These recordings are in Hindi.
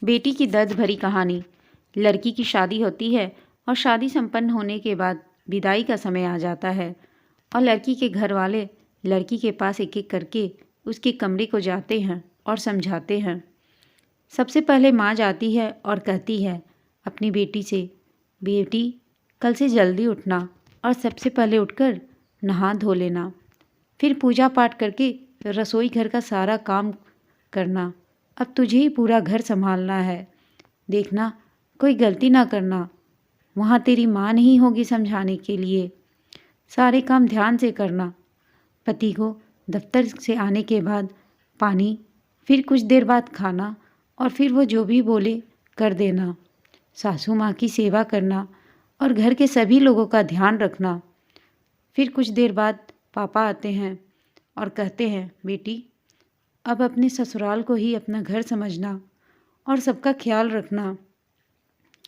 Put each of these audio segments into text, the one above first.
बेटी की दर्द भरी कहानी। लड़की की शादी होती है और शादी संपन्न होने के बाद विदाई का समय आ जाता है और लड़की के घर वाले लड़की के पास एक एक करके उसके कमरे को जाते हैं और समझाते हैं। सबसे पहले माँ जाती है और कहती है अपनी बेटी से, बेटी कल से जल्दी उठना और सबसे पहले उठकर नहा धो लेना, फिर पूजा पाठ करके रसोई घर का सारा काम करना। अब तुझे ही पूरा घर संभालना है, देखना कोई गलती ना करना। वहाँ तेरी माँ नहीं होगी समझाने के लिए। सारे काम ध्यान से करना। पति को दफ्तर से आने के बाद पानी, फिर कुछ देर बाद खाना और फिर वो जो भी बोले कर देना। सासू माँ की सेवा करना और घर के सभी लोगों का ध्यान रखना। फिर कुछ देर बाद पापा आते हैं और कहते हैं, बेटी अब अपने ससुराल को ही अपना घर समझना और सबका ख्याल रखना।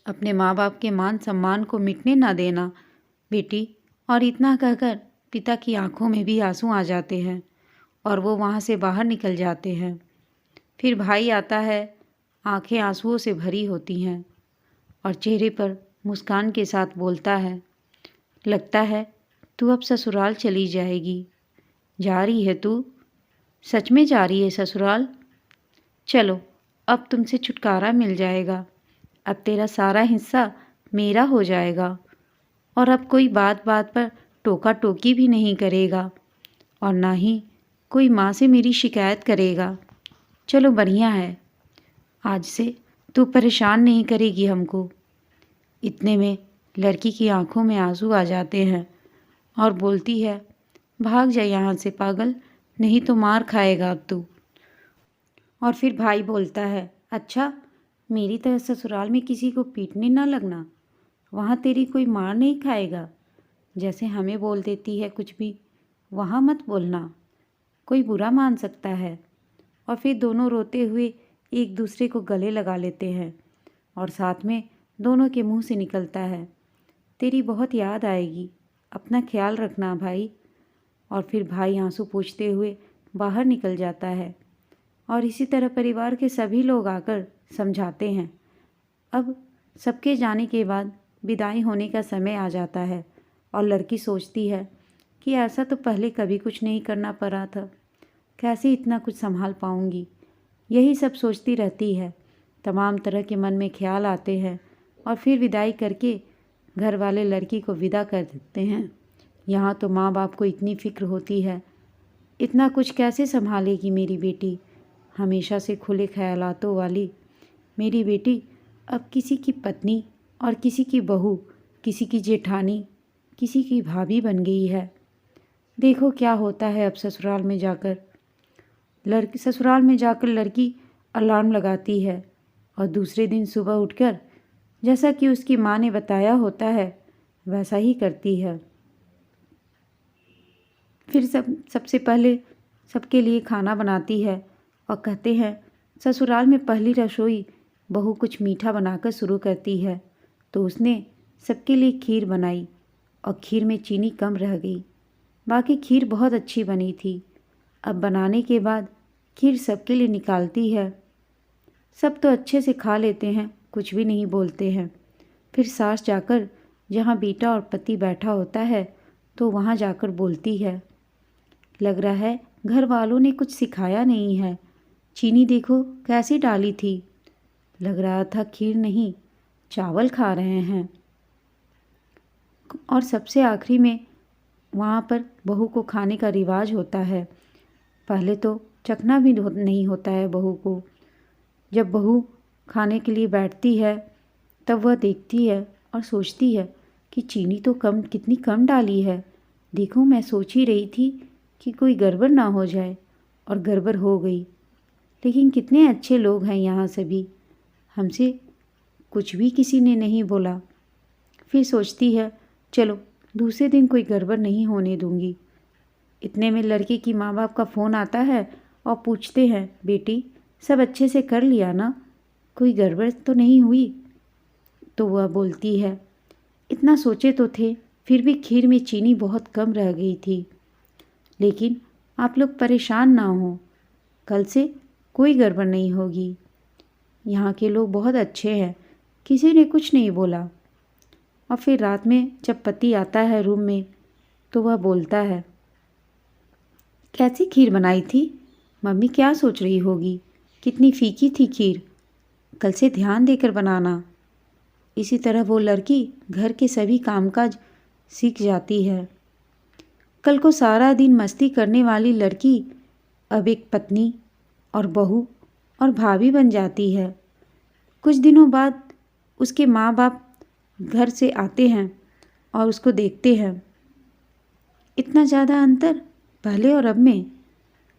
अपने माँ बाप के मान सम्मान को मिटने ना देना बेटी। और इतना कहकर पिता की आंखों में भी आंसू आ जाते हैं और वो वहाँ से बाहर निकल जाते हैं। फिर भाई आता है, आंखें आंसुओं से भरी होती हैं और चेहरे पर मुस्कान के साथ बोलता है, लगता है तू अब ससुराल चली जाएगी। जा रही है तू? सच में जा रही है ससुराल? चलो अब तुमसे छुटकारा मिल जाएगा। अब तेरा सारा हिस्सा मेरा हो जाएगा और अब कोई बात बात पर टोका टोकी भी नहीं करेगा और ना ही कोई माँ से मेरी शिकायत करेगा। चलो बढ़िया है, आज से तू परेशान नहीं करेगी हमको। इतने में लड़की की आंखों में आंसू आ जाते हैं और बोलती है, भाग जा यहाँ से पागल, नहीं तो मार खाएगा अब तू। और फिर भाई बोलता है, अच्छा मेरी तरह ससुराल में किसी को पीटने ना लगना, वहाँ तेरी कोई मार नहीं खाएगा। जैसे हमें बोल देती है कुछ भी, वहाँ मत बोलना, कोई बुरा मान सकता है। और फिर दोनों रोते हुए एक दूसरे को गले लगा लेते हैं और साथ में दोनों के मुंह से निकलता है, तेरी बहुत याद आएगी, अपना ख्याल रखना भाई। और फिर भाई आंसू पोंछते हुए बाहर निकल जाता है और इसी तरह परिवार के सभी लोग आकर समझाते हैं। अब सबके जाने के बाद विदाई होने का समय आ जाता है और लड़की सोचती है कि ऐसा तो पहले कभी कुछ नहीं करना पड़ा था, कैसे इतना कुछ संभाल पाऊंगी। यही सब सोचती रहती है। तमाम तरह के मन में ख्याल आते हैं और फिर विदाई करके घर वाले लड़की को विदा कर देते हैं। यहाँ तो माँ बाप को इतनी फिक्र होती है, इतना कुछ कैसे संभालेगी मेरी बेटी। हमेशा से खुले ख्यालातों वाली मेरी बेटी अब किसी की पत्नी और किसी की बहू, किसी की जेठानी, किसी की भाभी बन गई है। देखो क्या होता है अब ससुराल में जाकर। लड़की अलार्म लगाती है और दूसरे दिन सुबह उठकर जैसा कि उसकी माँ ने बताया होता है वैसा ही करती है। फिर सबसे पहले सबके लिए खाना बनाती है और कहते हैं, ससुराल में पहली रसोई बहू कुछ मीठा बनाकर शुरू करती है तो उसने सबके लिए खीर बनाई और खीर में चीनी कम रह गई। बाकी खीर बहुत अच्छी बनी थी। अब बनाने के बाद खीर सबके लिए निकालती है। सब तो अच्छे से खा लेते हैं, कुछ भी नहीं बोलते हैं। फिर सास जाकर जहाँ बेटा और पति बैठा होता है तो वहाँ जाकर बोलती है, लग रहा है घर वालों ने कुछ सिखाया नहीं है, चीनी देखो कैसी डाली थी, लग रहा था खीर नहीं चावल खा रहे हैं। और सबसे आखिरी में वहाँ पर बहू को खाने का रिवाज होता है। पहले तो चखना भी नहीं होता है बहू को। जब बहू खाने के लिए बैठती है तब वह देखती है और सोचती है कि चीनी तो कितनी कम डाली है। देखो मैं सोच ही रही थी कि कोई गड़बड़ ना हो जाए और गड़बड़ हो गई। लेकिन कितने अच्छे लोग हैं यहाँ सभी, हमसे कुछ भी किसी ने नहीं बोला। फिर सोचती है, चलो दूसरे दिन कोई गड़बड़ नहीं होने दूंगी। इतने में लड़के की माँ बाप का फ़ोन आता है और पूछते हैं, बेटी सब अच्छे से कर लिया ना, कोई गड़बड़ तो नहीं हुई? तो वह बोलती है, इतना सोचे तो थे, फिर भी खीर में चीनी बहुत कम रह गई थी। लेकिन आप लोग परेशान ना हो, कल से कोई गड़बड़ नहीं होगी। यहाँ के लोग बहुत अच्छे हैं, किसी ने कुछ नहीं बोला। और फिर रात में जब पति आता है रूम में तो वह बोलता है, कैसी खीर बनाई थी? मम्मी क्या सोच रही होगी? कितनी फीकी थी खीर, कल से ध्यान देकर बनाना। इसी तरह वो लड़की घर के सभी कामकाज सीख जाती है। कल को सारा दिन मस्ती करने वाली लड़की अब एक पत्नी और बहू और भाभी बन जाती है। कुछ दिनों बाद उसके माँ बाप घर से आते हैं और उसको देखते हैं। इतना ज़्यादा अंतर पहले और अब में।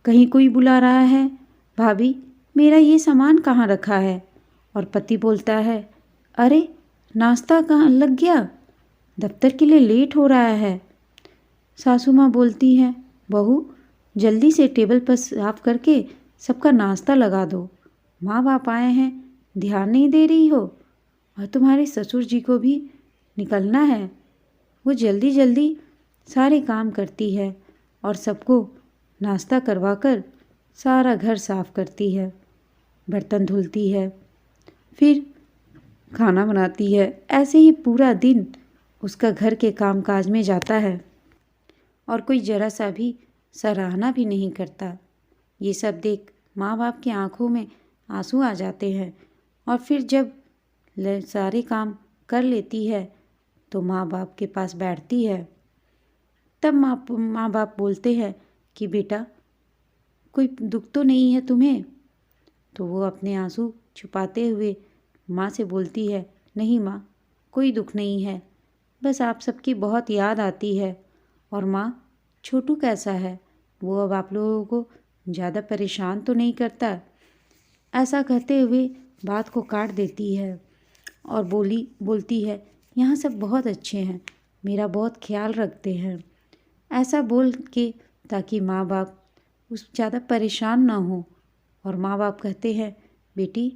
कहीं कोई बुला रहा है, भाभी मेरा ये सामान कहाँ रखा है? और पति बोलता है, अरे नाश्ता कहाँ लग गया, दफ्तर के लिए लेट हो रहा है। सासू माँ बोलती है, बहू जल्दी से टेबल पर साफ करके सबका नाश्ता लगा दो, माँ बाप आए हैं, ध्यान नहीं दे रही हो। और तुम्हारे ससुर जी को भी निकलना है। वो जल्दी जल्दी सारे काम करती है और सबको नाश्ता करवाकर सारा घर साफ करती है, बर्तन धुलती है, फिर खाना बनाती है। ऐसे ही पूरा दिन उसका घर के कामकाज में जाता है और कोई जरा सा भी सराहना भी नहीं करता। ये सब देख माँ बाप की आंखों में आंसू आ जाते हैं। और फिर जब सारे काम कर लेती है तो माँ बाप के पास बैठती है। तब माँ बाप बोलते हैं कि बेटा कोई दुख तो नहीं है तुम्हें? तो वो अपने आंसू छुपाते हुए माँ से बोलती है, नहीं माँ, कोई दुख नहीं है, बस आप सबकी बहुत याद आती है। और माँ, छोटू कैसा है? वो अब आप लोगों को ज़्यादा परेशान तो नहीं करता? ऐसा कहते हुए बात को काट देती है और बोलती है, यहाँ सब बहुत अच्छे हैं, मेरा बहुत ख्याल रखते हैं। ऐसा बोल के ताकि माँ बाप उस ज़्यादा परेशान ना हो। और माँ बाप कहते हैं, बेटी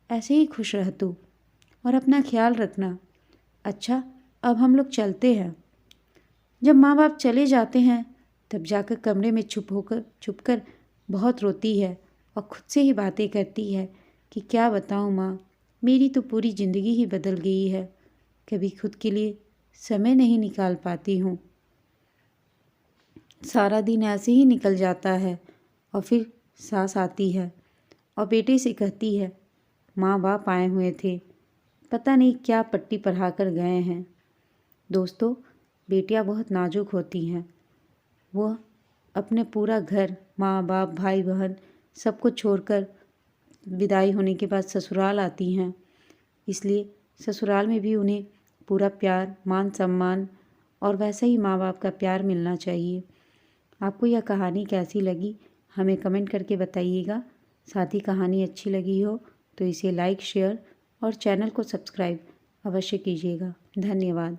ऐसे ही खुश रह तू और अपना ख्याल रखना। अच्छा अब हम लोग चलते हैं। जब माँ बाप चले जाते हैं तब जाकर कमरे में छुपकर बहुत रोती है और खुद से ही बातें करती है कि क्या बताऊँ माँ, मेरी तो पूरी ज़िंदगी ही बदल गई है। कभी खुद के लिए समय नहीं निकाल पाती हूँ, सारा दिन ऐसे ही निकल जाता है। और फिर सास आती है और बेटे से कहती है, माँ बाप आए हुए थे, पता नहीं क्या पट्टी पढ़ा कर गए हैं। दोस्तों, बेटियां बहुत नाजुक होती हैं। वो अपने पूरा घर, माँ बाप, भाई बहन सबको छोड़कर विदाई होने के बाद ससुराल आती हैं। इसलिए ससुराल में भी उन्हें पूरा प्यार, मान सम्मान और वैसा ही माँ बाप का प्यार मिलना चाहिए। आपको यह कहानी कैसी लगी हमें कमेंट करके बताइएगा। साथ ही कहानी अच्छी लगी हो तो इसे लाइक, शेयर और चैनल को सब्सक्राइब अवश्य कीजिएगा। धन्यवाद।